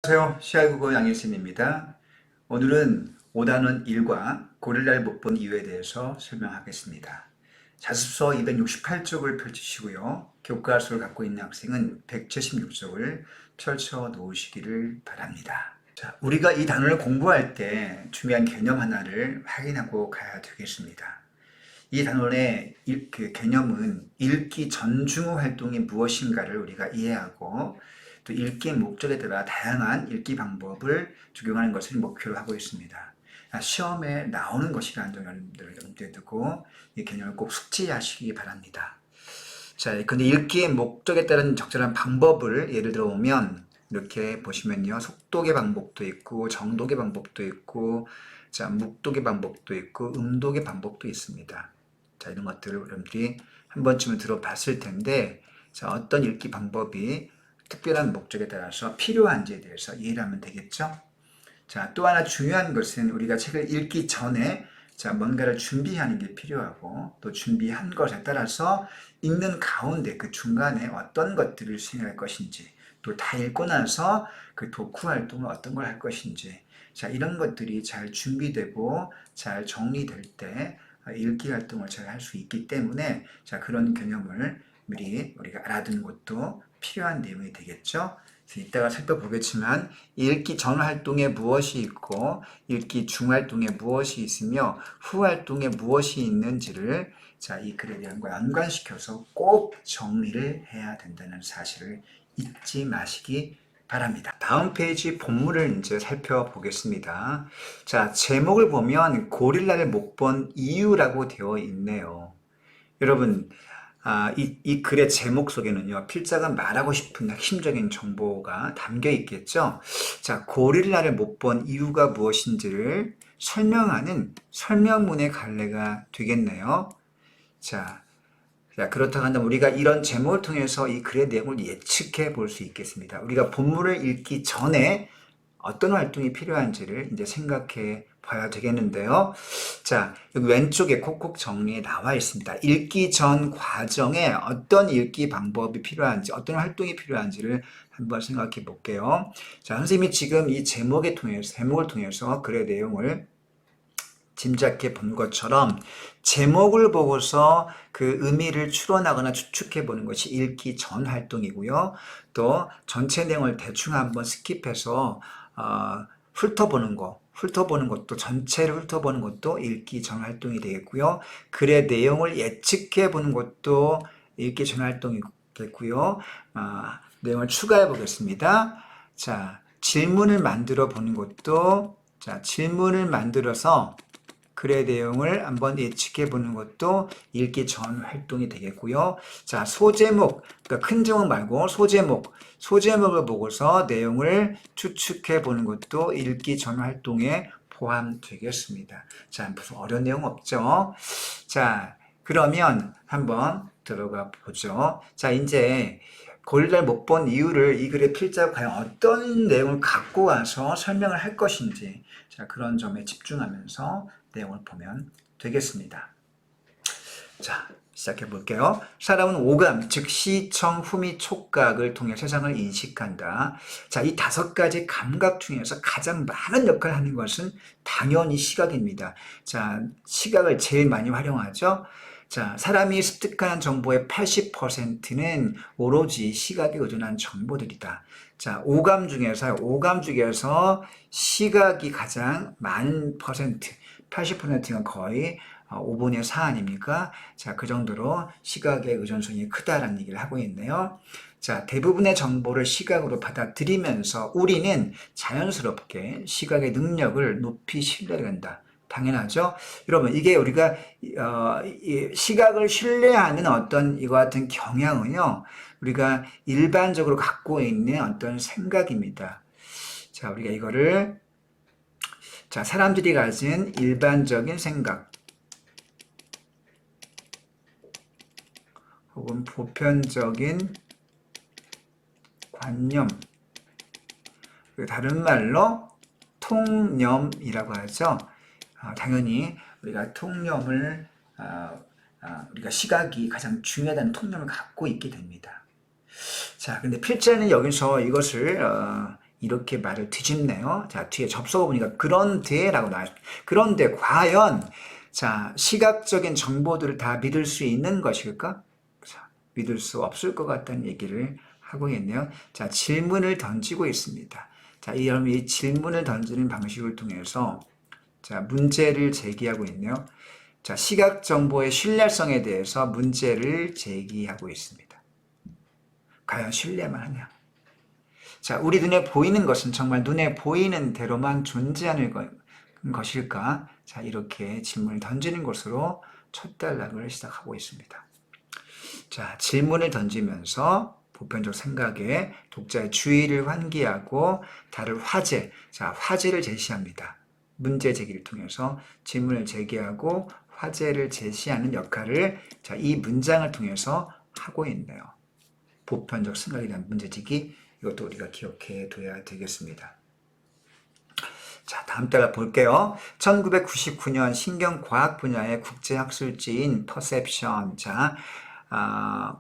안녕하세요. 시알국어 양일쌤입니다. 오늘은 5단원 1과 고릴라를 못 본 이유에 대해서 설명하겠습니다. 자습서 268쪽을 펼치시고요. 교과서를 갖고 있는 학생은 176쪽을 펼쳐 놓으시기를 바랍니다. 자, 우리가 이 단어를 공부할 때 중요한 개념 하나를 확인하고 가야 되겠습니다. 이 단원의 그 개념은 읽기 전중어 활동이 무엇인가를 우리가 이해하고 또 읽기의 목적에 따라 다양한 읽기 방법을 적용하는 것을 목표로 하고 있습니다. 시험에 나오는 것이라는 점을 염두에 두고 이 개념을 꼭 숙지하시기 바랍니다. 자, 근데 읽기의 목적에 따른 적절한 방법을 예를 들어 보면 이렇게 보시면요. 속독의 방법도 있고 정독의 방법도 있고 자, 묵독의 방법도 있고 음독의 방법도 있습니다. 자, 이런 것들을 여러분들이 한 번쯤은 들어봤을 텐데 자, 어떤 읽기 방법이 특별한 목적에 따라서 필요한지에 대해서 이해를 하면 되겠죠? 자, 또 하나 중요한 것은 우리가 책을 읽기 전에 자, 뭔가를 준비하는 게 필요하고 또 준비한 것에 따라서 읽는 가운데 그 중간에 어떤 것들을 수행할 것인지 또 다 읽고 나서 그 독후 활동을 어떤 걸 할 것인지 자, 이런 것들이 잘 준비되고 잘 정리될 때 읽기 활동을 잘 할 수 있기 때문에 자, 그런 개념을 미리 우리가 알아두는 것도 필요한 내용이 되겠죠. 그래서 이따가 살펴보겠지만 읽기 전 활동에 무엇이 있고 읽기 중 활동에 무엇이 있으며 후 활동에 무엇이 있는지를 자, 이 글에 대한 걸 연관시켜서 꼭 정리를 해야 된다는 사실을 잊지 마시기 바랍니다. 다음 페이지 본문을 이제 살펴보겠습니다. 자, 제목을 보면 고릴라를 못 본 이유라고 되어 있네요. 여러분, 이 글의 제목 속에는요, 필자가 말하고 싶은 핵심적인 정보가 담겨 있겠죠? 자, 고릴라를 못 본 이유가 무엇인지를 설명하는 설명문의 갈래가 되겠네요. 자, 그렇다고 한다면 우리가 이런 제목을 통해서 이 글의 내용을 예측해 볼 수 있겠습니다. 우리가 본문을 읽기 전에 어떤 활동이 필요한지를 이제 생각해 봐야 되겠는데요. 자, 여기 왼쪽에 콕콕 정리에 나와 있습니다. 읽기 전 과정에 어떤 읽기 방법이 필요한지, 어떤 활동이 필요한지를 한번 생각해 볼게요. 자, 선생님이 지금 이 제목을 통해서 글의 내용을 짐작해 본 것처럼 제목을 보고서 그 의미를 추론하거나 추측해 보는 것이 읽기 전 활동이고요. 또 전체 내용을 대충 한번 스킵해서 훑어보는 것도 전체를 훑어보는 것도 읽기 전 활동이 되겠고요. 글의 내용을 예측해 보는 것도 읽기 전 활동이겠고요. 내용을 추가해 보겠습니다. 자, 질문을 만들어 보는 것도 자, 질문을 만들어서 글의 내용을 한번 예측해 보는 것도 읽기 전 활동이 되겠고요. 자, 소제목, 그러니까 큰 제목 말고 소제목을 보고서 내용을 추측해 보는 것도 읽기 전 활동에 포함되겠습니다. 자, 무슨 어려운 내용 없죠? 자, 그러면 한번 들어가 보죠. 자, 이제 고릴라를 못 본 이유를 이 글의 필자가 과연 어떤 내용을 갖고 와서 설명을 할 것인지 자, 그런 점에 집중하면서 내용을 보면 되겠습니다. 자, 시작해 볼게요. 사람은 오감, 즉 시청, 후미, 촉각을 통해 세상을 인식한다. 자, 이 5가지 감각 중에서 가장 많은 역할을 하는 것은 당연히 시각입니다. 자, 시각을 제일 많이 활용하죠. 자, 사람이 습득한 정보의 80%는 오로지 시각에 의존한 정보들이다. 자, 오감 중에서 시각이 가장 많은 퍼센트, 80%가 거의 5분의 4 아닙니까? 자, 그 정도로 시각의 의존성이 크다라는 얘기를 하고 있네요. 자, 대부분의 정보를 시각으로 받아들이면서 우리는 자연스럽게 시각의 능력을 높이 신뢰를 한다. 당연하죠. 여러분, 이게 우리가 시각을 신뢰하는 어떤 이와 같은 경향은요, 우리가 일반적으로 갖고 있는 어떤 생각입니다. 자, 우리가 이거를 자, 사람들이 가진 일반적인 생각 혹은 보편적인 관념, 다른 말로 통념이라고 하죠. 당연히 우리가 통념을 우리가 시각이 가장 중요하다는 통념을 갖고 있게 됩니다. 자, 근데 필자는 여기서 이것을 이렇게 말을 뒤집네요. 자, 뒤에 접속어 보니까 그런데라고 나와요. 그런데 과연 자, 시각적인 정보들을 다 믿을 수 있는 것일까? 자, 믿을 수 없을 것 같다는 얘기를 하고 있네요. 자, 질문을 던지고 있습니다. 자, 여러분 이 질문을 던지는 방식을 통해서 자, 문제를 제기하고 있네요. 자, 시각 정보의 신뢰성에 대해서 문제를 제기하고 있습니다. 과연 신뢰만 하냐? 자, 우리 눈에 보이는 것은 정말 눈에 보이는 대로만 존재하는 것일까? 자, 이렇게 질문을 던지는 것으로 첫 단락을 시작하고 있습니다. 자, 질문을 던지면서 보편적 생각에 독자의 주의를 환기하고 다룰 화제, 자, 화제를 제시합니다. 문제 제기를 통해서 질문을 제기하고 화제를 제시하는 역할을 자, 이 문장을 통해서 하고 있네요. 보편적 생각에 대한 문제제기, 이것도 우리가 기억해 둬야 되겠습니다. 자, 다음 단락 볼게요. 1999년 신경과학 분야의 국제학술지인 퍼셉션. 자,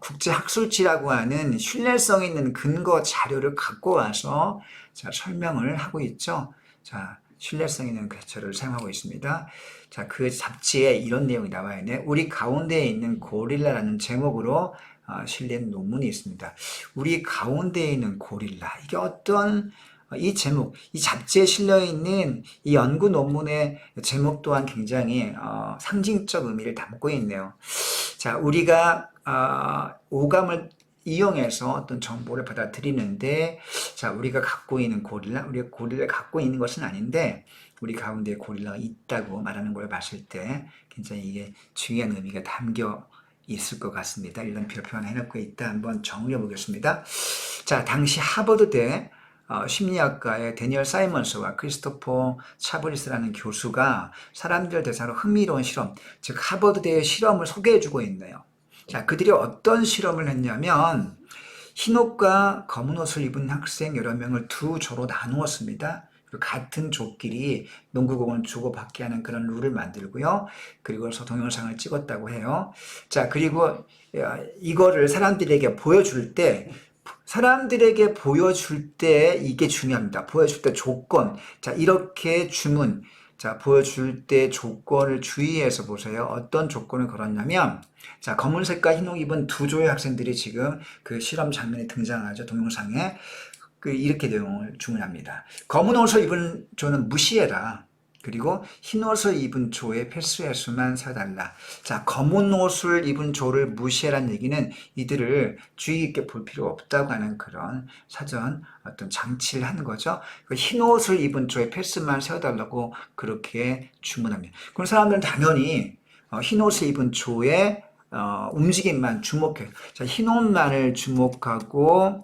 국제학술지라고 하는 신뢰성 있는 근거 자료를 갖고 와서 자, 설명을 하고 있죠. 자, 신뢰성 있는 자료를 사용하고 있습니다. 자, 그 잡지에 이런 내용이 나와 있네. 우리 가운데에 있는 고릴라라는 제목으로 실린 논문이 있습니다. 우리 가운데에 있는 고릴라. 이게 어떤 이 제목, 이 잡지에 실려있는 이 연구 논문의 제목 또한 굉장히 상징적 의미를 담고 있네요. 자, 우리가 오감을 이용해서 어떤 정보를 받아들이는데, 자, 우리가 갖고 있는 고릴라, 우리가 고릴라를 갖고 있는 것은 아닌데, 우리 가운데 고릴라가 있다고 말하는 걸 봤을 때 굉장히 이게 중요한 의미가 담겨 있을 것 같습니다. 이런 표현 해놓고 있다. 한번 정리해 보겠습니다. 자, 당시 하버드대 심리학과의 데니얼 사이먼스와 크리스토퍼 차브리스라는 교수가 사람들 대상으로 흥미로운 실험, 즉 하버드대의 실험을 소개해주고 있네요. 자, 그들이 어떤 실험을 했냐면 흰 옷과 검은 옷을 입은 학생 여러 명을 두 조로 나누었습니다. 같은 조끼리 농구공을 주고받게 하는 그런 룰을 만들고요. 그리고서 동영상을 찍었다고 해요. 자, 그리고 이거를 사람들에게 보여줄 때 이게 중요합니다. 보여줄 때 조건. 자, 이렇게 주문. 자, 보여줄 때 조건을 주의해서 보세요. 어떤 조건을 걸었냐면, 자, 검은색과 흰옷 입은 두 조의 학생들이 지금 그 실험 장면에 등장하죠. 동영상에. 이렇게 내용을 주문합니다. 검은 옷을 입은 조는 무시해라. 그리고 흰 옷을 입은 조의 패스의 수만 세달라. 자, 검은 옷을 입은 조를 무시해라는 얘기는 이들을 주의 깊게 볼 필요 없다고 하는 그런 사전 어떤 장치를 하는 거죠. 흰 옷을 입은 조의 패스만 세워달라고 그렇게 주문합니다. 그럼 사람들은 당연히 흰 옷을 입은 조의 움직임만 주목해요. 자, 흰 옷만을 주목하고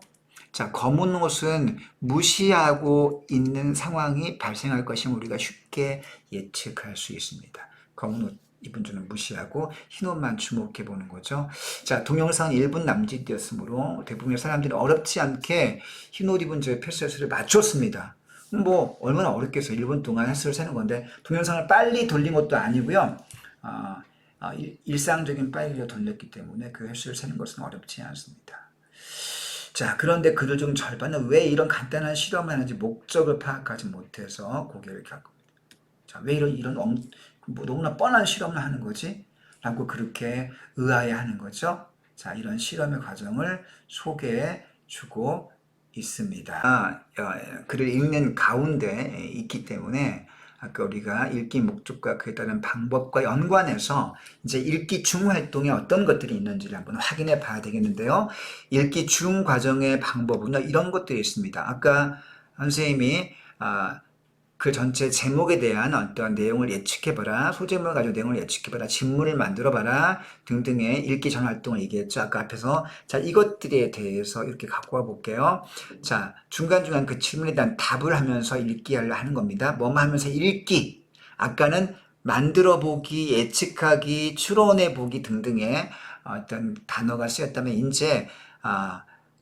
자, 검은 옷은 무시하고 있는 상황이 발생할 것임을 우리가 쉽게 예측할 수 있습니다. 검은 옷 입은 조는 무시하고 흰 옷만 주목해 보는 거죠. 자, 동영상은 1분 남짓이었으므로 대부분의 사람들이 어렵지 않게 흰 옷 입은 조의 패스를 맞췄습니다. 뭐 얼마나 어렵겠어요. 1분 동안 횟수를 세는 건데 동영상을 빨리 돌린 것도 아니고요. 일상적인 빨리로 돌렸기 때문에 그 횟수를 세는 것은 어렵지 않습니다. 자, 그런데 그들 중 절반은 왜 이런 간단한 실험을 하는지 목적을 파악하지 못해서 고개를 갸웃합니다. 자, 왜 너무나 뻔한 실험을 하는 거지? 라고 그렇게 의아해하는 거죠. 자, 이런 실험의 과정을 소개해 주고 있습니다. 글을 읽는 가운데 있기 때문에 아까 우리가 읽기 목적과 그에 따른 방법과 연관해서 이제 읽기 중 활동에 어떤 것들이 있는지를 한번 확인해 봐야 되겠는데요. 읽기 중 과정의 방법은요, 이런 것들이 있습니다. 아까 선생님이 그 전체 제목에 대한 어떤 내용을 예측해봐라, 소제목을 가지고 내용을 예측해봐라, 질문을 만들어봐라 등등의 읽기 전 활동을 얘기했죠. 아까 앞에서. 자, 이것들에 대해서 이렇게 갖고 와 볼게요. 자, 중간중간 그 질문에 대한 답을 하면서 읽기 하는 겁니다. 뭐뭐 하면서 읽기. 아까는 만들어보기, 예측하기, 추론해보기 등등의 어떤 단어가 쓰였다면 이제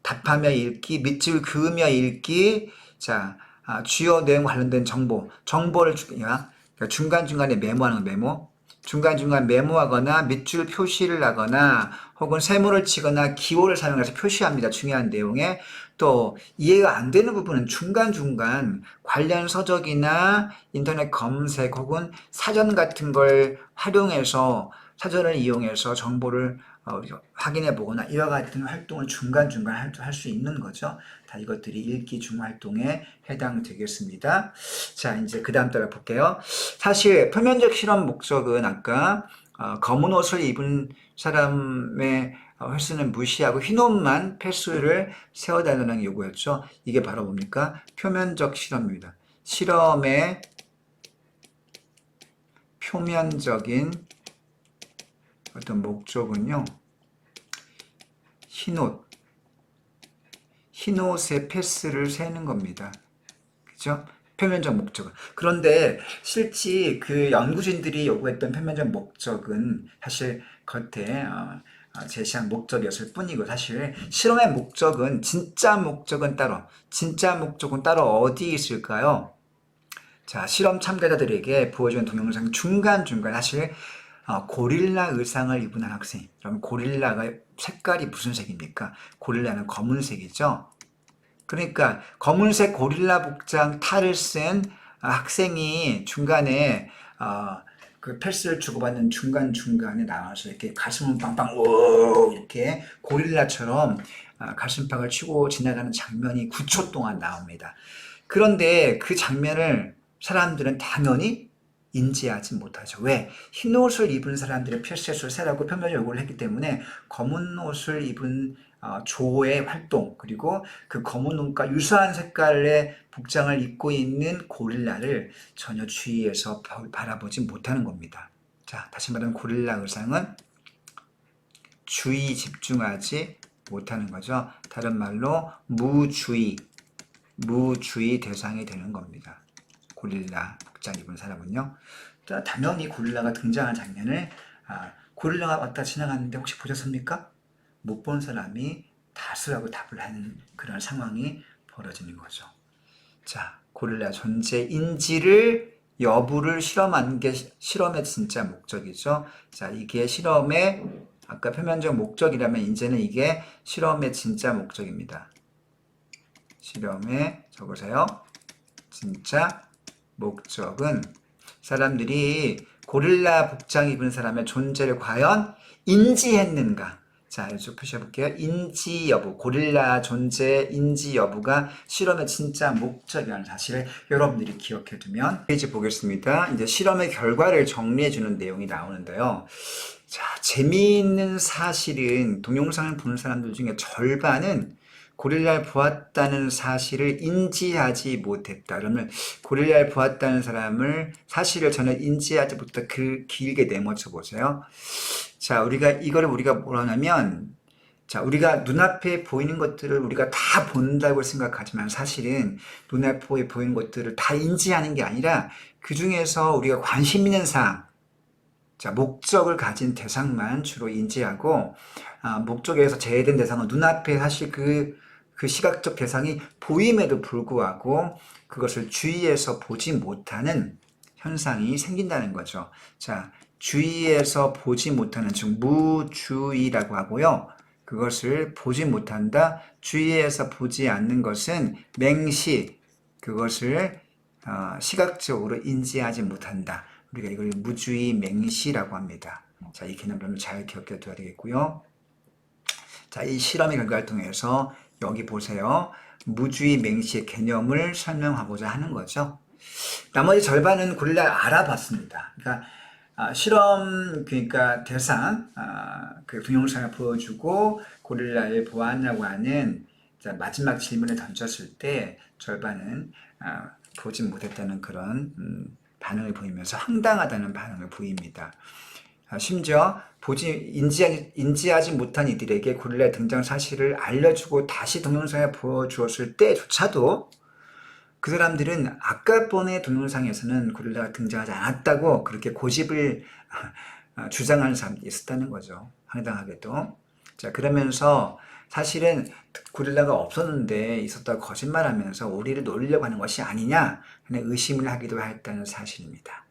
답하며 읽기, 밑줄 그으며 읽기. 자, 주요 내용 관련된 정보를 그러니까 중간중간에 메모하는 메모. 중간중간 메모하거나 밑줄 표시를 하거나 혹은 세모를 치거나 기호를 사용해서 표시합니다. 중요한 내용에. 또 이해가 안 되는 부분은 중간중간 관련 서적이나 인터넷 검색 혹은 사전 같은 걸 활용해서 사전을 이용해서 정보를 확인해 보거나 이와 같은 활동을 중간중간 할 수 있는 거죠. 다 이것들이 읽기 중 활동에 해당되겠습니다. 자, 이제 그 다음 따라 볼게요. 사실 표면적 실험 목적은 아까 검은 옷을 입은 사람의 횟수는 무시하고 흰 옷만 패스를 세워달라는 요구였죠. 이게 바로 뭡니까? 표면적 실험입니다. 실험의 표면적인 어떤 목적은요, 흰옷의 패스를 세는 겁니다. 그죠? 표면적 목적은. 그런데 실제 그 연구진들이 요구했던 표면적 목적은 사실 겉에 제시한 목적이었을 뿐이고, 사실 실험의 목적은, 진짜 목적은 따로 어디 있을까요? 자, 실험 참가자들에게 보여준 동영상 중간중간 사실 고릴라 의상을 입은 한 학생. 그럼 고릴라가 색깔이 무슨 색입니까? 고릴라는 검은색이죠. 그러니까 검은색 고릴라 복장 탈을 쓴 학생이 중간에 그 패스를 주고받는 중간중간에 나와서 이렇게 가슴을 빵빵 오 이렇게 고릴라처럼 가슴팍을 치고 지나가는 장면이 9초 동안 나옵니다. 그런데 그 장면을 사람들은 당연히 인지하지 못하죠. 왜? 흰 옷을 입은 사람들의 패스를 세라고 표면 요구를 했기 때문에 검은 옷을 입은 조의 활동, 그리고 그 검은 옷과 유사한 색깔의 복장을 입고 있는 고릴라를 전혀 주의해서 바라보지 못하는 겁니다. 자, 다시 말하면 고릴라 의상은 주의 집중하지 못하는 거죠. 다른 말로 무주의 대상이 되는 겁니다. 고릴라 복장 입은 사람은요. 당연히 고릴라가 등장한 장면을 고릴라가 왔다 지나갔는데 혹시 보셨습니까? 못 본 사람이 다수라고 답을 하는 그런 상황이 벌어지는 거죠. 자, 고릴라 존재인지를 여부를 실험하는 게 실험의 진짜 목적이죠. 자, 이게 실험의 아까 표면적 목적이라면 이제는 이게 실험의 진짜 목적입니다. 실험의 적으세요. 진짜 목적은 사람들이 고릴라 복장 입은 사람의 존재를 과연 인지했는가? 자, 이쪽 표시해 볼게요. 인지 여부, 고릴라 존재 인지 여부가 실험의 진짜 목적이라는 사실을 여러분들이 기억해 두면 페이지 보겠습니다. 이제 실험의 결과를 정리해 주는 내용이 나오는데요. 자, 재미있는 사실은 동영상을 보는 사람들 중에 절반은 고릴라를 보았다는 사실을 인지하지 못했다. 그러면 고릴라를 보았다는 사실을 전혀 인지하지 못했다. 길게 내모쳐 보세요. 자, 우리가 뭘 하냐면, 자, 우리가 눈앞에 보이는 것들을 우리가 다 본다고 생각하지만 사실은 눈앞에 보이는 것들을 다 인지하는 게 아니라 그 중에서 우리가 관심 있는 사항, 자, 목적을 가진 대상만 주로 인지하고, 목적에서 제외된 대상은 눈앞에 사실 그 시각적 대상이 보임에도 불구하고 그것을 주의해서 보지 못하는 현상이 생긴다는 거죠. 자, 주의해서 보지 못하는, 즉, 무주의라고 하고요. 그것을 보지 못한다. 주의해서 보지 않는 것은 맹시, 그것을 시각적으로 인지하지 못한다. 우리가 이걸 무주의 맹시라고 합니다. 자, 이 개념을 잘 기억해 둬야 되겠고요. 자, 이 실험의 결과를 통해서 여기 보세요. 무주의 맹시의 개념을 설명하고자 하는 거죠. 나머지 절반은 고릴라를 알아봤습니다. 그러니까 그러니까 대상, 그 동영상을 보여주고 고릴라를 보았냐고 하는 마지막 질문을 던졌을 때 절반은 보지 못했다는 그런 반응을 보이면서 황당하다는 반응을 보입니다. 심지어 인지하지 못한 이들에게 고릴라의 등장 사실을 알려주고 다시 동영상에 보여주었을 때조차도 그 사람들은 아까 번의 동영상에서는 고릴라가 등장하지 않았다고 그렇게 고집을 주장하는 사람들이 있었다는 거죠. 황당하게도. 자, 그러면서 사실은 고릴라가 없었는데 있었다고 거짓말하면서 우리를 놀리려고 하는 것이 아니냐 하는 의심을 하기도 했다는 사실입니다.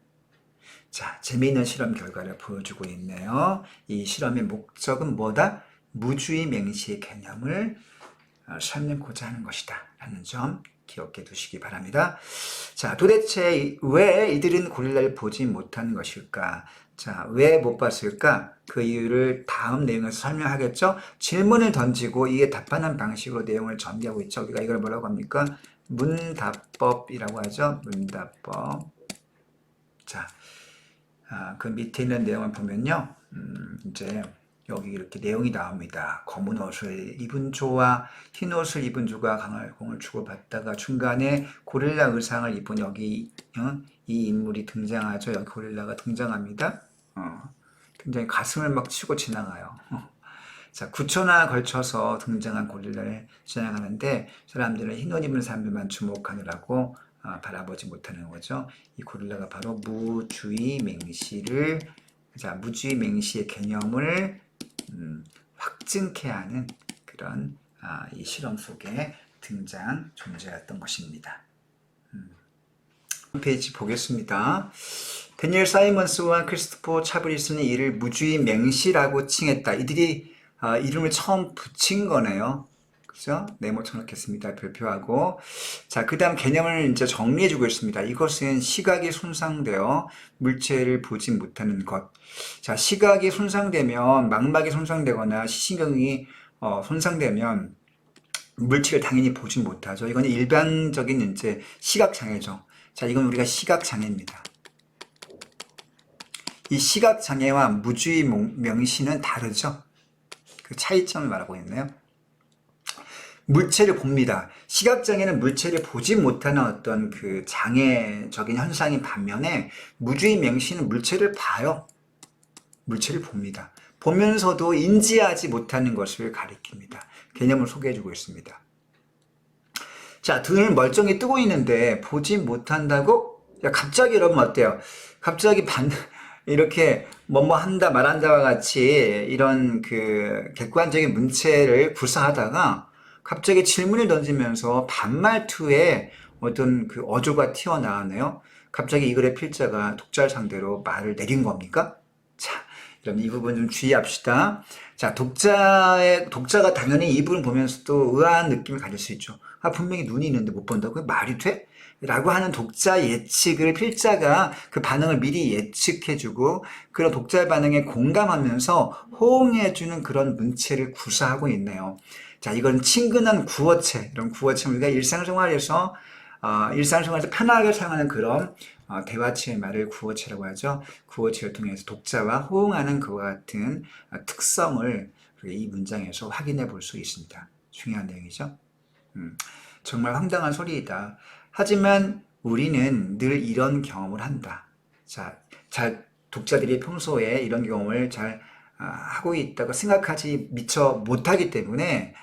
자, 재미있는 실험 결과를 보여주고 있네요. 이 실험의 목적은 뭐다? 무주의 맹시의 개념을 설명고자 하는 것이다 라는 점 기억해 두시기 바랍니다. 자, 도대체 왜 이들은 고릴라를 보지 못한 것일까? 자, 왜 못 봤을까? 그 이유를 다음 내용에서 설명하겠죠? 질문을 던지고 이게 답하는 방식으로 내용을 전개하고 있죠. 우리가 이걸 뭐라고 합니까? 문답법이라고 하죠. 문답법. 자, 그 밑에 있는 내용을 보면요. 이제 여기 이렇게 내용이 나옵니다. 검은 옷을 입은 조와 흰 옷을 입은 조가 공을 주고받다가 중간에 고릴라 의상을 입은 여기 이 인물이 등장하죠. 여기 고릴라가 등장합니다. 굉장히 가슴을 막 치고 지나가요. 자, 9초나 걸쳐서 등장한 고릴라를 지나가는데 사람들은 흰 옷 입은 사람들만 주목하느라고 바라보지 못하는 거죠. 이 고릴라가 바로 무주의 맹시를, 자, 무주의 맹시의 개념을 확증케 하는 그런 이 실험 속에 존재했던 것입니다. 페이지 보겠습니다. 데니엘 사이먼스와 크리스토퍼 차브리스는 이를 무주의 맹시라고 칭했다. 이들이 이름을 처음 붙인 거네요. 그죠? 네모쳐놓겠습니다. 별표하고. 자, 그 다음 개념을 이제 정리해주고 있습니다. 이것은 시각이 손상되어 물체를 보지 못하는 것. 자, 시각이 손상되면, 망막이 손상되거나 시신경이 손상되면 물체를 당연히 보지 못하죠. 이건 일반적인 이제 시각장애죠. 자, 이건 우리가 시각장애입니다. 이 시각장애와 무주의 명시는 다르죠. 그 차이점을 말하고 있네요. 물체를 봅니다. 시각장애는 물체를 보지 못하는 어떤 그 장애적인 현상인 반면에 무주의 명시는 물체를 봐요. 물체를 봅니다. 보면서도 인지하지 못하는 것을 가리킵니다. 개념을 소개해주고 있습니다. 자, 눈을 멀쩡히 뜨고 있는데 보지 못한다고? 야, 갑자기 여러분 어때요? 갑자기 이렇게 뭐뭐 한다 말한다와 같이 이런 그 객관적인 문체를 구사하다가 갑자기 질문을 던지면서 반말투에 어떤 그 어조가 튀어나오네요. 갑자기 이 글의 필자가 독자를 상대로 말을 내린 겁니까? 자, 여러분 이 부분 좀 주의합시다. 자, 독자가 당연히 이 부분을 보면서도 의아한 느낌을 가질 수 있죠. 분명히 눈이 있는데 못 본다고? 그게 말이 돼? 라고 하는 독자 예측을 필자가 그 반응을 미리 예측해주고 그런 독자의 반응에 공감하면서 호응해주는 그런 문체를 구사하고 있네요. 자, 이건 친근한 구어체, 이런 구어체 우리가 일상생활에서 편하게 사용하는 그런 대화체의 말을 구어체라고 하죠. 구어체를 통해서 독자와 호응하는 그와 같은 특성을 이 문장에서 확인해 볼 수 있습니다. 중요한 내용이죠. 정말 황당한 소리이다. 하지만 우리는 늘 이런 경험을 한다. 자, 독자들이 평소에 이런 경험을 잘 하고 있다고 생각하지 미처 못하기 때문에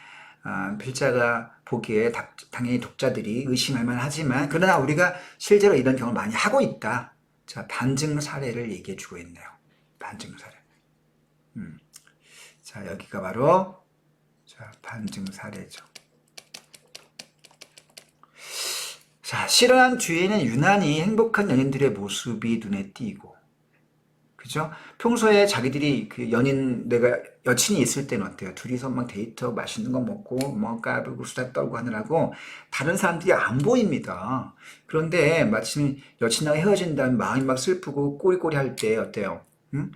필자가 보기에 당연히 독자들이 의심할 만하지만 그러나 우리가 실제로 이런 경험을 많이 하고 있다. 자, 반증 사례를 얘기해 주고 있네요. 반증 사례. 자, 여기가 바로 반증 사례죠. 자, 실현한 뒤에는 유난히 행복한 연인들의 모습이 눈에 띄고, 그죠? 평소에 자기들이 내가 여친이 있을 때는 어때요? 둘이서 막 데이트 맛있는 거 먹고, 뭐 까불고 수다 떨고 하느라고 다른 사람들이 안 보입니다. 그런데 마침 여친하고 헤어진다는 마음이 막 슬프고 꼬리꼬리 할 때 어때요? 응?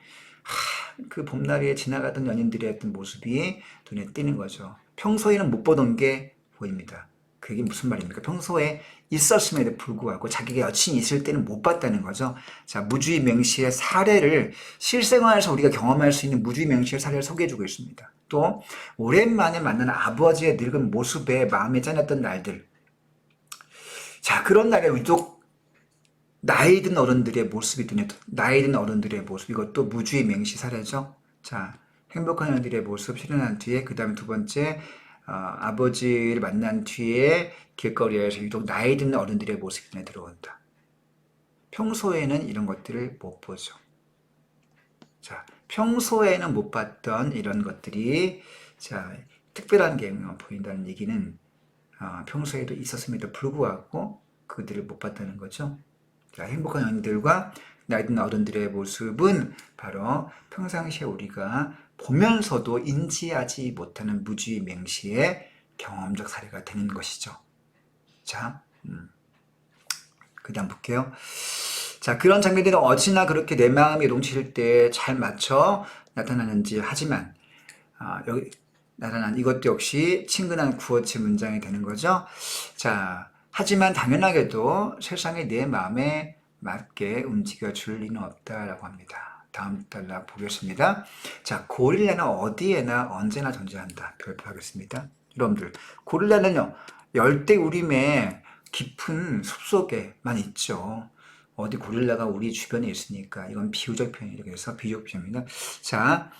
그 봄날에 지나가던 연인들의 어떤 모습이 눈에 띄는 거죠. 평소에는 못 보던 게 보입니다. 그게 무슨 말입니까? 평소에 있었음에도 불구하고 자기가 여친이 있을 때는 못 봤다는 거죠. 자, 무주의 명시의 사례를 실생활에서 우리가 경험할 수 있는 무주의 명시의 사례를 소개해주고 있습니다. 또 오랜만에 만난 아버지의 늙은 모습에 마음에 짠했던 날들. 자, 그런 날에 유독 나이 든 어른들의 모습이 나이 든 어른들의 모습, 이것도 무주의 명시 사례죠. 자, 행복한 어른들의 모습 실현한 뒤에 그 다음에 두 번째 아버지를 만난 뒤에 길거리에서 유독 나이 든 어른들의 모습이 눈에 들어온다. 평소에는 이런 것들을 못 보죠. 자, 평소에는 못 봤던 이런 것들이 특별한 경우가 보인다는 얘기는 평소에도 있었음에도 불구하고 그들을 못 봤다는 거죠. 자, 행복한 연인들과 나이 든 어른들의 모습은 바로 평상시에 우리가 보면서도 인지하지 못하는 무주의 맹시의 경험적 사례가 되는 것이죠. 자, 그 다음 볼게요. 자, 그런 장면들은 어찌나 그렇게 내 마음이 넘칠 때 잘 맞춰 나타나는지 하지만, 여기 나타난 이것도 역시 친근한 구어체 문장이 되는 거죠. 자, 하지만 당연하게도 세상이 내 마음에 맞게 움직여 줄 리는 없다라고 합니다. 다음 단락 보겠습니다. 자, 고릴라는 어디에나 언제나 존재한다. 별표하겠습니다. 여러분들, 고릴라는요, 열대우림의 깊은 숲속에만 있죠. 어디 고릴라가 우리 주변에 있으니까 이건 비유적 표현이라고 해서 비유적 표현입니다. 자,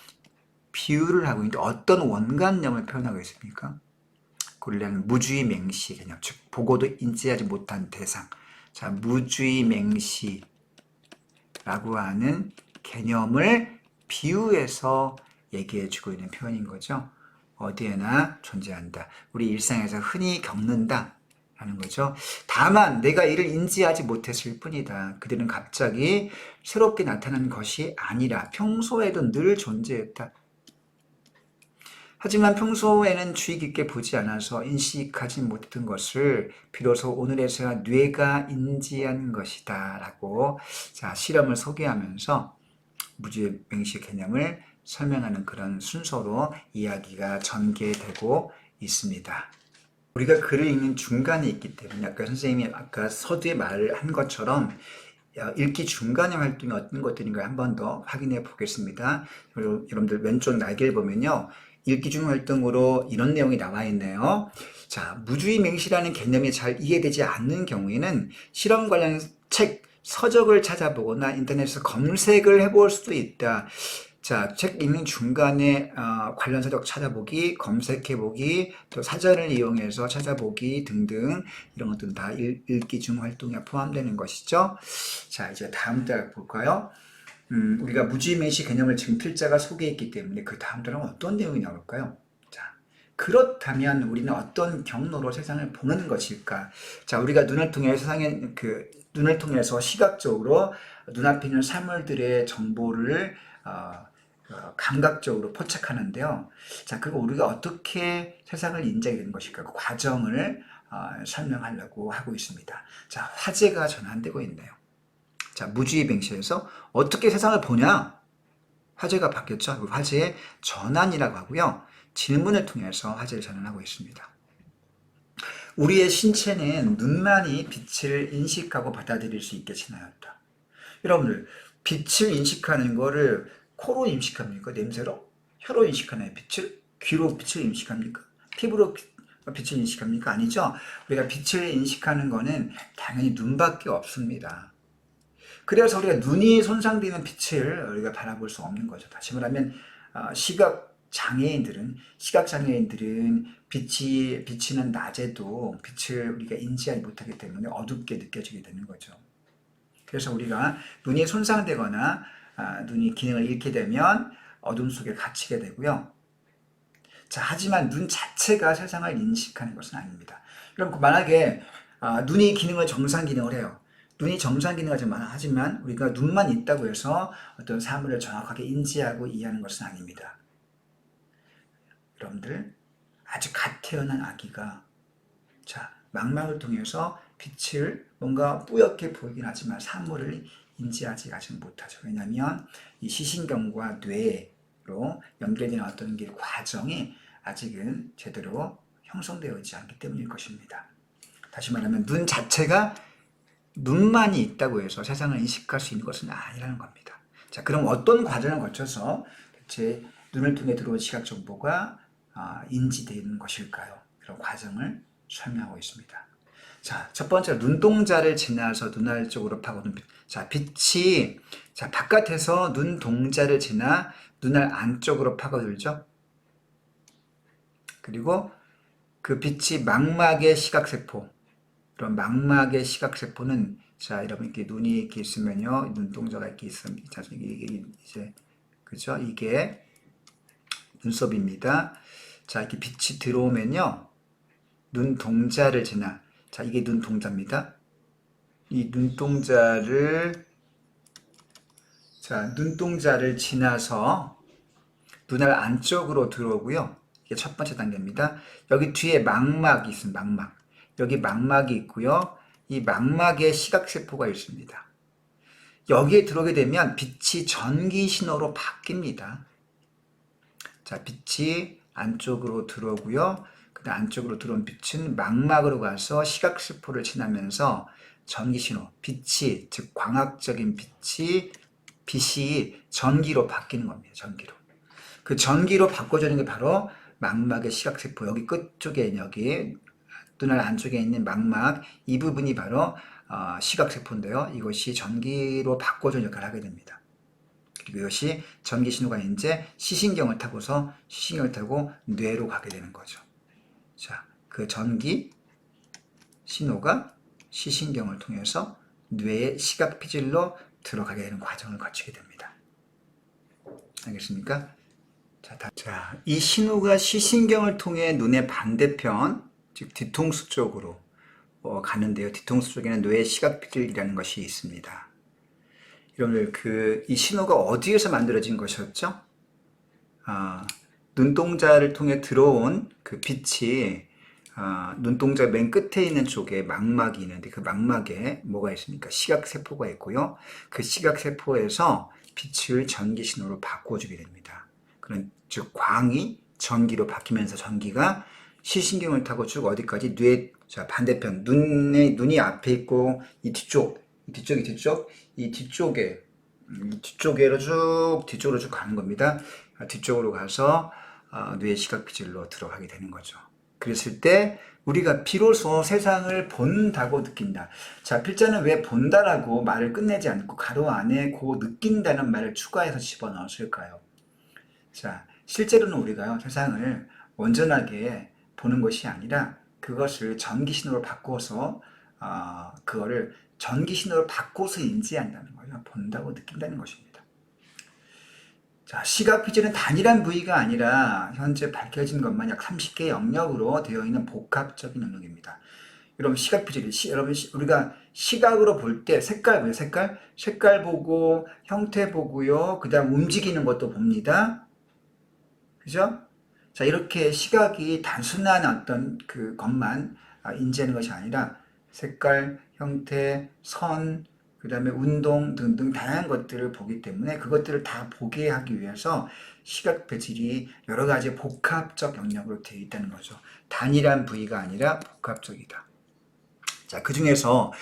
비유를 하고 있는데 어떤 원관념을 표현하고 있습니까? 고릴라는 무주의 맹시 개념, 즉 보고도 인지하지 못한 대상. 자, 무주의 맹시라고 하는 개념을 비유해서 얘기해주고 있는 표현인 거죠. 어디에나 존재한다. 우리 일상에서 흔히 겪는다. 라는 거죠. 다만 내가 이를 인지하지 못했을 뿐이다. 그들은 갑자기 새롭게 나타난 것이 아니라 평소에도 늘 존재했다. 하지만 평소에는 주의 깊게 보지 않아서 인식하지 못했던 것을 비로소 오늘에서야 뇌가 인지한 것이다 라고 자, 실험을 소개하면서 무주의 맹시 개념을 설명하는 그런 순서로 이야기가 전개되고 있습니다. 우리가 글을 읽는 중간에 있기 때문에 아까 선생님이 아까 서두에 말을 한 것처럼 읽기 중간의 활동이 어떤 것들인가 한 번 더 확인해 보겠습니다. 여러분들 왼쪽 날개를 보면요. 읽기 중 활동으로 이런 내용이 나와 있네요. 자, 무주의 맹시라는 개념이 잘 이해되지 않는 경우에는 실험 관련 책, 서적을 찾아보거나 인터넷에서 검색을 해볼 수도 있다. 자, 책 읽는 중간에 관련 서적 찾아보기, 검색해보기, 또 사전을 이용해서 찾아보기 등등 이런 것들은 다 읽기 중 활동에 포함되는 것이죠. 자, 이제 다음 달 볼까요? 우리가 무주의 맹시 개념을 지금 필자가 소개했기 때문에 그 다음 달은 어떤 내용이 나올까요? 자, 그렇다면 우리는 어떤 경로로 세상을 보는 것일까? 자, 우리가 눈을 통해 눈을 통해서 시각적으로 눈앞에 있는 사물들의 정보를 감각적으로 포착하는데요. 자, 그리고 우리가 어떻게 세상을 인지하게 되는 것일까? 그 과정을 설명하려고 하고 있습니다. 자, 화제가 전환되고 있네요. 자, 무주의 맹시에서 어떻게 세상을 보냐? 화제가 바뀌었죠. 그 화제의 전환이라고 하고요. 질문을 통해서 화제를 전환하고 있습니다. 우리의 신체는 눈만이 빛을 인식하고 받아들일 수 있게 진화했다. 여러분들, 빛을 인식하는 거를 코로 인식합니까? 냄새로? 혀로 인식하나요? 빛을? 귀로 빛을 인식합니까? 피부로 빛을 인식합니까? 아니죠. 우리가 빛을 인식하는 거는 당연히 눈밖에 없습니다. 그래서 우리가 눈이 손상되는 빛을 우리가 바라볼 수 없는 거죠. 다시 말하면 시각장애인들은 빛이 비치는 낮에도 빛을 우리가 인지하지 못하기 때문에 어둡게 느껴지게 되는 거죠. 그래서 우리가 눈이 손상되거나 눈이 기능을 잃게 되면 어둠 속에 갇히게 되고요. 자, 하지만 눈 자체가 세상을 인식하는 것은 아닙니다. 그럼 만약에 눈이 정상 기능을 해요. 눈이 정상 기능을 하지만 우리가 눈만 있다고 해서 어떤 사물을 정확하게 인지하고 이해하는 것은 아닙니다. 여러분들, 아주 갓 태어난 아기가 망막을 통해서 빛을 뭔가 뿌옇게 보이긴 하지만 사물을 인지하지 못하죠. 왜냐하면 이 시신경과 뇌로 연결된 어떤 과정이 아직은 제대로 형성되어 있지 않기 때문일 것입니다. 다시 말하면 눈 자체가 눈만이 있다고 해서 세상을 인식할 수 있는 것은 아니라는 겁니다. 자, 그럼 어떤 과정을 거쳐서 대체 눈을 통해 들어온 시각 정보가 인지되는 것일까요? 그런 과정을 설명하고 있습니다. 자, 첫 번째로 눈동자를 지나서 눈알 쪽으로 파고든 빛. 자, 빛이 바깥에서 눈동자를 지나 눈알 안쪽으로 파고들죠. 그리고 그 빛이 망막의 시각세포. 그럼 망막의 시각세포는 여러분 이렇게 눈이 이렇게 있으면요, 눈동자가 이렇게 있으면 이게 이제 그죠? 이게 눈썹입니다. 자, 이렇게 빛이 들어오면요, 눈동자를 지나 이게 눈동자입니다. 이 눈동자를 지나서 눈알 안쪽으로 들어오고요. 이게 첫 번째 단계입니다. 여기 뒤에 망막이 있습니다. 망막. 여기 망막이 있고요. 이 망막에 시각세포가 있습니다. 여기에 들어오게 되면 빛이 전기 신호로 바뀝니다. 자, 빛이 안쪽으로 들어오고요. 그 안쪽으로 들어온 빛은 망막으로 가서 시각세포를 지나면서 전기신호, 빛이, 즉 광학적인 빛이 전기로 바뀌는 겁니다. 전기로. 그 전기로 바꿔주는 게 바로 망막의 시각세포, 여기 끝쪽에, 여기 눈알 안쪽에 있는 망막, 이 부분이 바로 시각세포인데요. 이것이 전기로 바꿔주는 역할을 하게 됩니다. 그리고 이것이 전기 신호가 이제 시신경을 타고 뇌로 가게 되는 거죠. 자, 그 전기 신호가 시신경을 통해서 뇌의 시각피질로 들어가게 되는 과정을 거치게 됩니다. 알겠습니까? 자, 이 신호가 시신경을 통해 눈의 반대편, 즉 뒤통수 쪽으로 가는데요. 뒤통수 쪽에는 뇌의 시각피질이라는 것이 있습니다. 여러분들, 이 신호가 어디에서 만들어진 것이었죠? 눈동자를 통해 들어온 그 빛이 눈동자 맨 끝에 있는 쪽에 망막이 있는데 그 망막에 뭐가 있습니까? 시각세포가 있고요. 그 시각세포에서 빛을 전기신호로 바꿔주게 됩니다. 즉 광이 전기로 바뀌면서 전기가 시신경을 타고 쭉 어디까지? 자, 반대편 눈이 앞에 있고 이 뒤쪽으로 쭉 가는 겁니다. 뒤쪽으로 가서 뇌의 시각피질로 들어가게 되는 거죠. 그랬을 때 우리가 비로소 세상을 본다고 느낀다. 자, 필자는 왜 본다라고 말을 끝내지 않고 가로 안에 고 느낀다는 말을 추가해서 집어넣었을까요? 자, 실제로는 우리가요, 세상을 온전하게 보는 것이 아니라 그것을 전기신호로 바꿔서 그거를 전기신호로 바꿔서 인지한다는 거예요. 본다고 느낀다는 것입니다. 자, 시각피질은 단일한 부위가 아니라 현재 밝혀진 것만 약 30개의 영역으로 되어 있는 복합적인 영역입니다. 여러분, 우리가 시각으로 볼 때 색깔 보여요. 색깔 보고 형태 보고요. 그 다음 움직이는 것도 봅니다. 그죠? 자, 이렇게 시각이 단순한 어떤 것만 인지하는 것이 아니라 색깔, 형태, 선, 그 다음에 운동 등등 다양한 것들을 보기 때문에 그것들을 다 보게 하기 위해서 시각 배질이 여러 가지 복합적 영역으로 되어 있다는 거죠. 단일한 부위가 아니라 복합적이다. 자, 그 중에서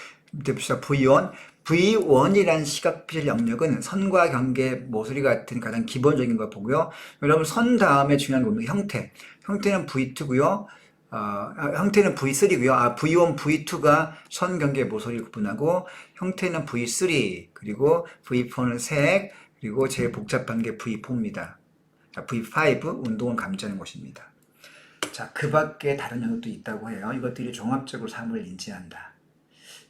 봅시다. V1이라는 시각피질 영역은 선과 경계, 모서리 같은 가장 기본적인 걸 보고요. 여러분, 선 다음에 중요한 겁니다. 형태는 V2고요. 형태는 V3고요. V1, V2가 선, 경계, 모서리를 구분하고 형태는 V3, 그리고 V4는 색, 그리고 제일 복잡한 게 V4입니다. V5, 운동을 감지하는 것입니다. 자, 그 밖에 다른 영역도 있다고 해요. 이것들이 종합적으로 사물을 인지한다.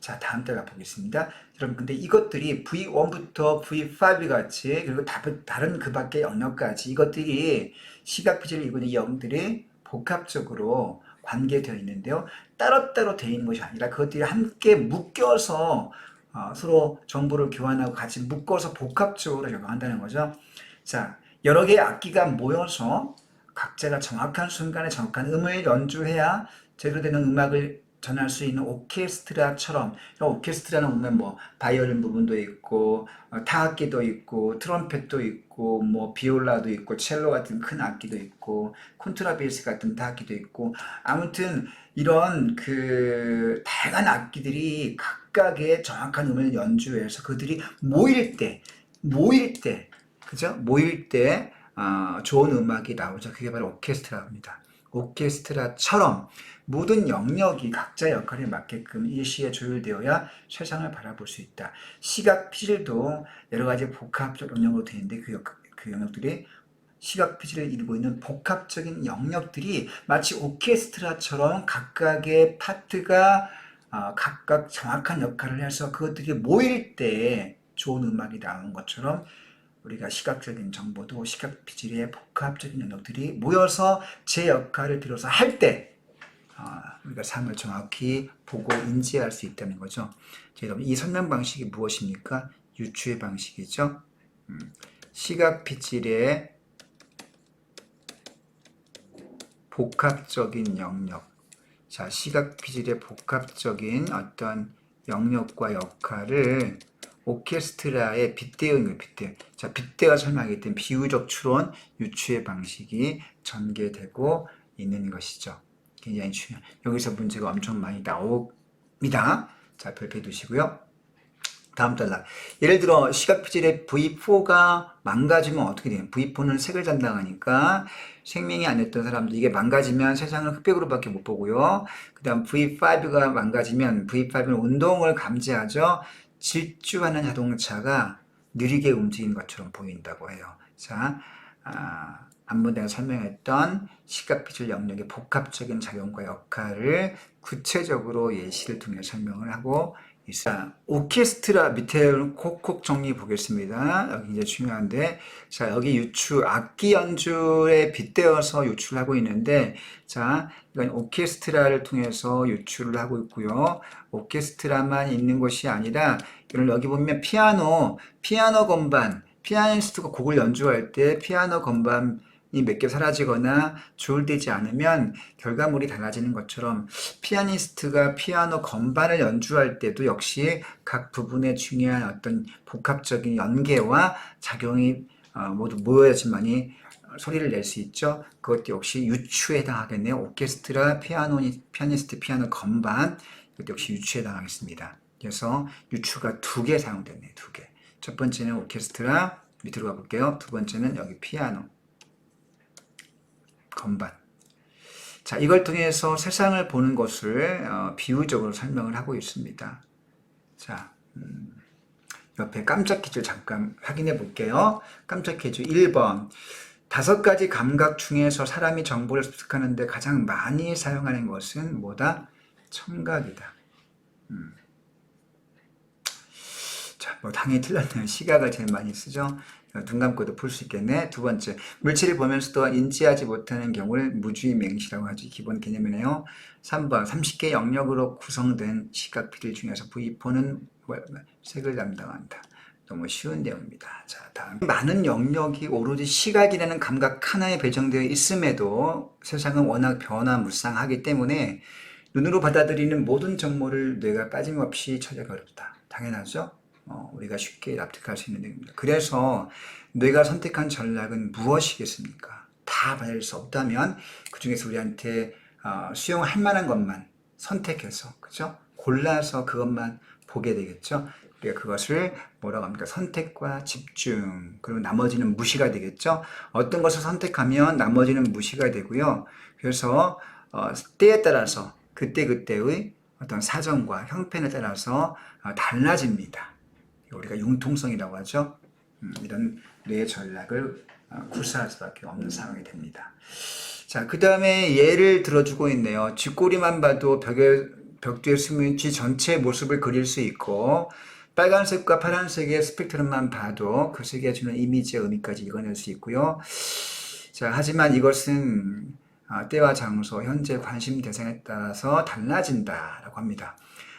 자, 다음 때 가보겠습니다. 여러분, 근데 이것들이 V1부터 V5 같이, 그리고 다른 그 밖의 영역까지 이것들이 시각피질을 이루는 이 영역들이 복합적으로 관계되어 있는데요. 따로따로 되어 있는 것이 아니라 그것들이 함께 묶여서 서로 정보를 교환하고 같이 묶어서 복합적으로 적용한다는 거죠. 자, 여러 개의 악기가 모여서 각자가 정확한 순간에 정확한 음을 연주해야 제대로 되는 음악을 전할 수 있는 오케스트라처럼, 오케스트라는 보면 뭐 바이올린 부분도 있고 타악기도 있고 트럼펫도 있고 뭐 비올라도 있고 첼로 같은 큰 악기도 있고 콘트라베이스 같은 타악기도 있고, 아무튼 이런 다양한 악기들이 각각의 정확한 음을 연주해서 그들이 그죠? 모일 때 좋은 음악이 나오죠. 그게 바로 오케스트라입니다. 오케스트라처럼 모든 영역이 각자 역할에 맞게끔 일시에 조율되어야 세상을 바라볼 수 있다. 시각 피질도 여러 가지 복합적 영역으로 되어 있는데 그 영역들이 시각 피질을 이루고 있는 복합적인 영역들이 마치 오케스트라처럼 각각의 파트가 각각 정확한 역할을 해서 그것들이 모일 때 좋은 음악이 나오는 것처럼 우리가 시각적인 정보도 시각 피질의 복합적인 영역들이 모여서 제 역할을 들어서 할 때 우리가 삶을 정확히 보고 인지할 수 있다는 거죠. 자, 여러분, 이 설명 방식이 무엇입니까? 유추의 방식이죠. 시각 피질의 복합적인 영역. 자, 시각 피질의 복합적인 어떤 영역과 역할을 오케스트라의 빗대어인 빗대. 자, 빗대어 설명하기 때문에 비유적 추론, 유추의 방식이 전개되고 있는 것이죠. 굉장히 중요한. 여기서 문제가 엄청 많이 나옵니다. 자, 별표 두시고요. 다음 단락. 예를 들어 시각 피질의 V4가 망가지면 어떻게 돼요? V4는 색을 담당하니까 생명이 안 됐던 사람들 이게 망가지면 세상을 흑백으로밖에 못 보고요. 그 다음 V5가 망가지면 V5는 운동을 감지하죠. 질주하는 자동차가 느리게 움직이는 것처럼 보인다고 해요. 자, 앞문 내가 설명했던 시각피질 영역의 복합적인 작용과 역할을 구체적으로 예시를 통해 설명을 하고 있어요. 오케스트라 밑에 콕콕 정리해 보겠습니다. 여기 이제 중요한데, 자, 여기 유추, 악기 연주에 빗대어서 유출을 하고 있는데, 자, 이건 오케스트라를 통해서 유출을 하고 있고요. 오케스트라만 있는 것이 아니라, 이런 여기 보면 피아노 건반, 피아니스트가 곡을 연주할 때 피아노 건반이 몇 개 사라지거나 조율되지 않으면 결과물이 달라지는 것처럼 피아니스트가 피아노 건반을 연주할 때도 역시 각 부분의 중요한 어떤 복합적인 연계와 작용이 모두 모여야지만이 소리를 낼 수 있죠. 그것도 역시 유추에 해당하겠네요. 오케스트라, 피아니스트, 피아노 건반, 이것도 역시 유추에 해당하겠습니다. 그래서 유추가 2개 사용됐네요. 2개. 첫 번째는 오케스트라, 밑으로 가볼게요. 두 번째는 여기 피아노, 건반. 자, 이걸 통해서 세상을 보는 것을 비유적으로 설명을 하고 있습니다. 자, 옆에 깜짝 퀴즈 잠깐 확인해 볼게요. 깜짝 퀴즈 1번. 5가지 감각 중에서 사람이 정보를 습득하는데 가장 많이 사용하는 것은 뭐다? 청각이다. 자, 뭐 당연히 틀렸네요. 시각을 제일 많이 쓰죠. 눈 감고도 풀 수 있겠네. 두 번째, 물질을 보면서도 인지하지 못하는 경우를 무주의맹시라고 하죠. 기본 개념이네요. 3번, 30개 영역으로 구성된 시각 피질 중에서 V4는 색을 담당한다. 너무 쉬운 내용입니다. 자, 다음. 많은 영역이 오로지 시각이라는 감각 하나에 배정되어 있음에도 세상은 워낙 변화무쌍하기 때문에 눈으로 받아들이는 모든 정보를 뇌가 빠짐없이 처리하기 어렵다. 당연하죠? 우리가 쉽게 납득할 수 있는 내용입니다. 그래서 뇌가 선택한 전략은 무엇이겠습니까? 다 받을 수 없다면 그 중에서 우리한테 수용할 만한 것만 선택해서, 그죠? 골라서 그것만 보게 되겠죠? 우리가 그것을 뭐라고 합니까? 선택과 집중, 그리고 나머지는 무시가 되겠죠? 어떤 것을 선택하면 나머지는 무시가 되고요. 그래서 때에 따라서 그때그때의 어떤 사정과 형편에 따라서 달라집니다. 우리가 융통성이라고 하죠. 이런 뇌 전략을 구사할 수밖에 없는 상황이 됩니다. 자, 그 다음에 예를 들어주고 있네요. 쥐꼬리만 봐도 벽 뒤에 숨은 쥐 전체의 모습을 그릴 수 있고, 빨간색과 파란색의 스펙트럼만 봐도 그 색이 주는 이미지의 의미까지 읽어낼 수 있고요. 자, 하지만 이것은 때와 장소, 현재 관심 대상에 따라서 달라진다라고 합니다.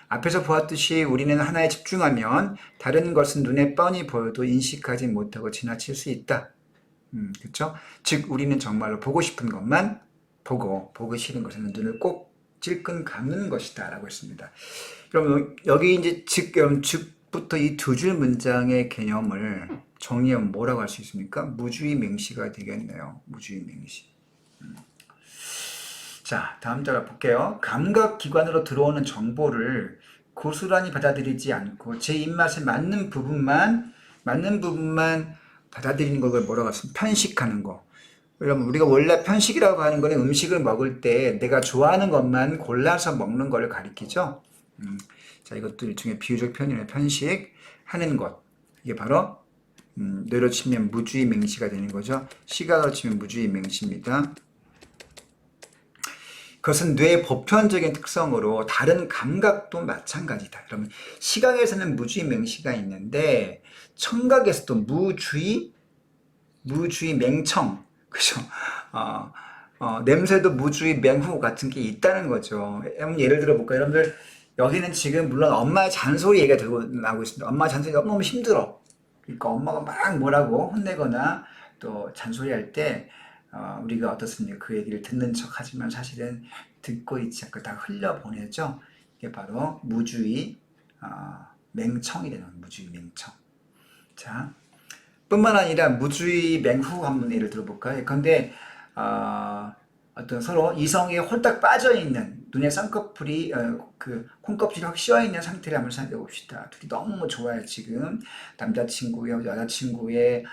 앞에서 보았듯이 우리는 하나에 집중하면 다른 것은 눈에 뻔히 보여도 인식하지 못하고 지나칠 수 있다. 그렇죠? 즉 우리는 정말로 보고 싶은 것만 보고 보기 싫은 것에는 눈을 꼭 찔끔 감는 것이다 라고 했습니다. 그럼 여기 이제 즉부터 이 2줄 문장의 개념을 정의하면 뭐라고 할 수 있습니까? 무주의 맹시가 되겠네요. 무주의 맹시. 자, 다음 절 볼게요. 감각기관으로 들어오는 정보를 고스란히 받아들이지 않고 제 입맛에 맞는 부분만 받아들이는 걸 뭐라고 하습니까? 편식하는 거. 여러분, 우리가 원래 편식이라고 하는 거는 음식을 먹을 때 내가 좋아하는 것만 골라서 먹는 걸 가리키죠. 자, 이것도 일종의 비유적 표현이에요. 편식하는 것. 이게 바로 뇌로 치면 무주의 맹시가 되는 거죠. 시각으로 치면 무주의 맹시입니다. 그것은 뇌의 보편적인 특성으로 다른 감각도 마찬가지다. 그러면 시각에서는 무주의 맹시가 있는데 청각에서도 무주의 맹청, 그죠? 냄새도 무주의 맹후 같은 게 있다는 거죠. 한번 예를 들어 볼까요? 여러분들, 여기는 지금 물론 엄마의 잔소리 얘기가 들고 나오고 있습니다. 엄마 잔소리 너무너무 힘들어. 그러니까 엄마가 막 뭐라고 혼내거나 또 잔소리할 때 우리가 어떻습니까? 그 얘기를 듣는 척 하지만 사실은 듣고 있지 않고 다 흘려보내죠. 이게 바로 무주의 맹청이 되는 거예요. 무주의 맹청. 자, 뿐만 아니라 무주의 맹후 한번 예를 들어볼까요? 근데 어떤 서로 이성에 홀딱 빠져 있는 눈에 쌍꺼풀이 그 콩껍질이 확 씌어 있는 상태를 한번 생각해 봅시다. 둘이 너무 좋아요 지금. 남자친구의 여자친구에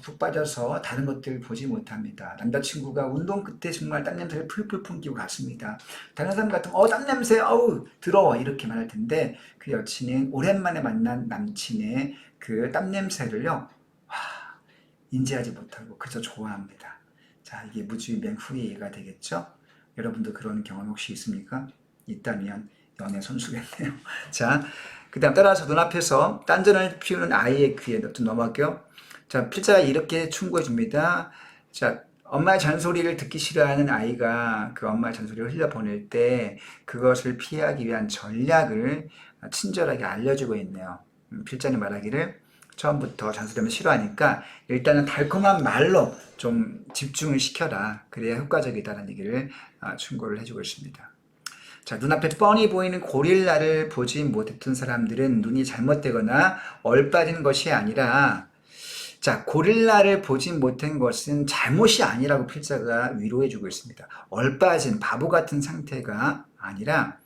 푹 빠져서 다른 것들 보지 못합니다. 남자친구가 운동 끝에 정말 땀 냄새를 풀풀 풍기고 갔습니다. 다른 사람 같으면 땀 냄새 어우 더러워 이렇게 말할 텐데 그 여친은 오랜만에 만난 남친의 그 땀 냄새를요 인지하지 못하고 그저 좋아합니다. 자, 이게 무주의 맹후의 예가 되겠죠? 여러분도 그런 경험 혹시 있습니까? 있다면 연애 선수겠네요. 자, 그 다음 따라서 눈앞에서 딴전을 피우는 아이의 귀에 좀 넘어갈게요. 자, 필자가 이렇게 충고해 줍니다. 자, 엄마의 잔소리를 듣기 싫어하는 아이가 그 엄마의 잔소리를 흘려보낼 때 그것을 피하기 위한 전략을 친절하게 알려주고 있네요. 필자는 말하기를 처음부터 잔소리하면 싫어하니까 일단은 달콤한 말로 좀 집중을 시켜라. 그래야 효과적이다라는 얘기를 충고를 해주고 있습니다. 자, 눈앞에 뻔히 보이는 고릴라를 보지 못했던 사람들은 눈이 잘못되거나 얼빠진 것이 아니라 자, 고릴라를 보지 못한 것은 잘못이 아니라고 필자가 위로해주고 있습니다. 얼빠진 바보 같은 상태가 아니라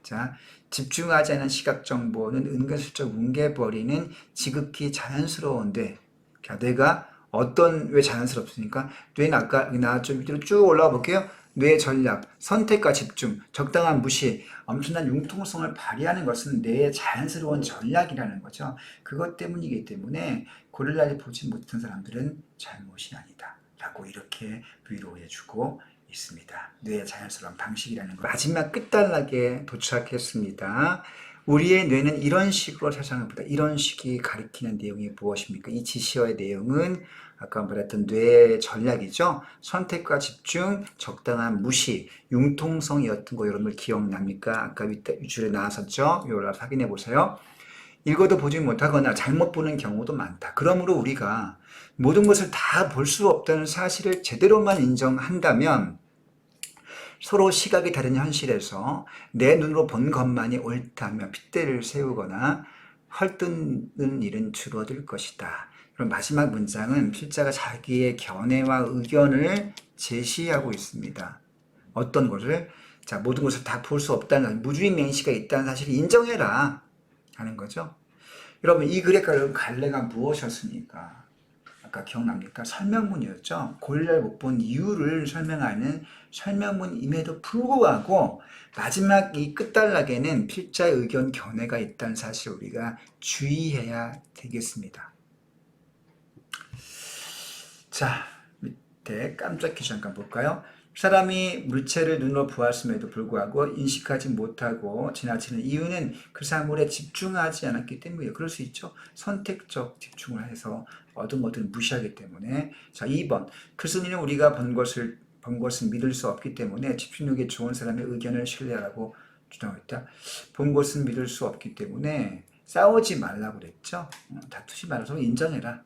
자, 집중하지 않은 시각 정보는 은근슬쩍 뭉개버리는 지극히 자연스러운데 뇌가 왜 자연스럽습니까? 뇌는 아까 나 좀 밑으로 쭉 올라가 볼게요. 뇌 전략, 선택과 집중, 적당한 무시, 엄청난 융통성을 발휘하는 것은 뇌의 자연스러운 전략이라는 거죠. 그것 때문이기 때문에 고릴라를 보지 못한 사람들은 잘못이 아니다 라고 이렇게 위로해주고 있습니다. 뇌의 자연스러운 방식이라는 거. 마지막 끝단락에 도착했습니다. 우리의 뇌는 이런 식으로 세상을 보다. 이런 식이 가리키는 내용이 무엇입니까? 이 지시어의 내용은 아까 말했던 뇌의 전략이죠. 선택과 집중, 적당한 무시, 융통성이었던 거 여러분들 기억납니까? 아까 윗줄에 나왔었죠? 이걸 확인해 보세요. 읽어도 보지 못하거나 잘못 보는 경우도 많다. 그러므로 우리가 모든 것을 다 볼 수 없다는 사실을 제대로만 인정한다면 서로 시각이 다른 현실에서 내 눈으로 본 것만이 옳다며 핏대를 세우거나 헐뜯는 일은 줄어들 것이다. 그럼 마지막 문장은 필자가 자기의 견해와 의견을 제시하고 있습니다. 어떤 것을? 자, 모든 것을 다 볼 수 없다는 무주의 맹시가 있다는 사실을 인정해라 하는 거죠. 여러분 이 글의 갈래가 무엇이었습니까? 아까 기억납니까? 설명문이었죠. 고릴라를 못 본 이유를 설명하는 설명문임에도 불구하고 마지막 이 끝단락에는 필자의 의견 견해가 있다는 사실 우리가 주의해야 되겠습니다. 자, 밑에 깜짝 퀴즈 잠깐 볼까요? 사람이 물체를 눈으로 보았음에도 불구하고 인식하지 못하고 지나치는 이유는 그 사물에 집중하지 않았기 때문이에요. 그럴 수 있죠. 선택적 집중을 해서 얻은 것들을 무시하기 때문에. 자, 2번. 그 스님은 우리가 본 것을 믿을 수 없기 때문에 집중력이 좋은 사람의 의견을 신뢰하라고 주장했다. 본 것은 믿을 수 없기 때문에 싸우지 말라고 그랬죠. 다투지 말아서 인정해라.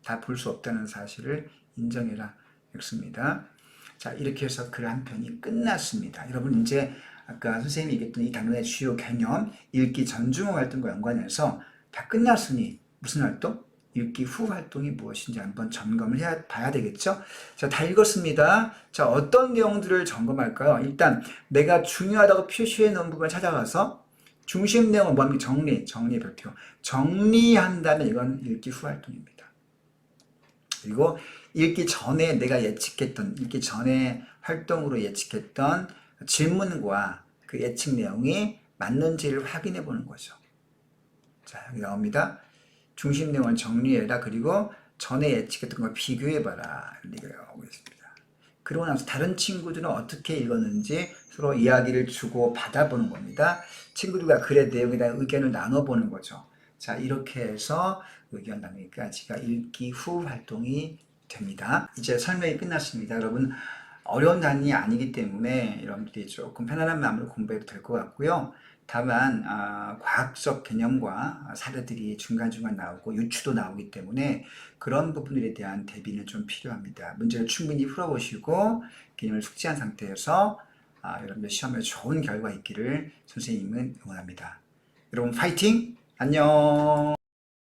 다 볼 수 없다는 사실을 인정해라. 였습니다. 자, 이렇게 해서 글 한 편이 끝났습니다. 여러분 이제 아까 선생님이 얘기했던 이 단원의 주요 개념 읽기 전 중어 활동과 연관해서 다 끝났으니 무슨 활동? 읽기 후 활동이 무엇인지 한번 점검을 봐야 되겠죠? 자, 다 읽었습니다. 자, 어떤 내용들을 점검할까요? 일단 내가 중요하다고 표시해 놓은 부분을 찾아가서 중심 내용은 뭡니까? 정리 별표. 정리한다면 이건 읽기 후 활동입니다. 그리고 읽기 전에 읽기 전에 활동으로 예측했던 질문과 그 예측 내용이 맞는지를 확인해 보는 거죠. 자, 여기 나옵니다. 중심 내용을 정리해라. 그리고 전에 예측했던 걸 비교해봐라. 이렇게 나오고 있습니다. 그러고 나서 다른 친구들은 어떻게 읽었는지 서로 이야기를 주고 받아보는 겁니다. 친구들과 글의 내용에 대한 의견을 나눠보는 거죠. 자, 이렇게 해서 의견 나누기까지가 읽기 후 활동이 됩니다. 이제 설명이 끝났습니다. 여러분 어려운 단위 아니기 때문에 여러분들이 조금 편안한 마음으로 공부해도 될 것 같고요. 다만 과학적 개념과 사례들이 중간중간 나오고 유추도 나오기 때문에 그런 부분들에 대한 대비는 좀 필요합니다. 문제를 충분히 풀어보시고 개념을 숙지한 상태에서 여러분들 시험에 좋은 결과 있기를 선생님은 응원합니다. 여러분 파이팅! 안녕!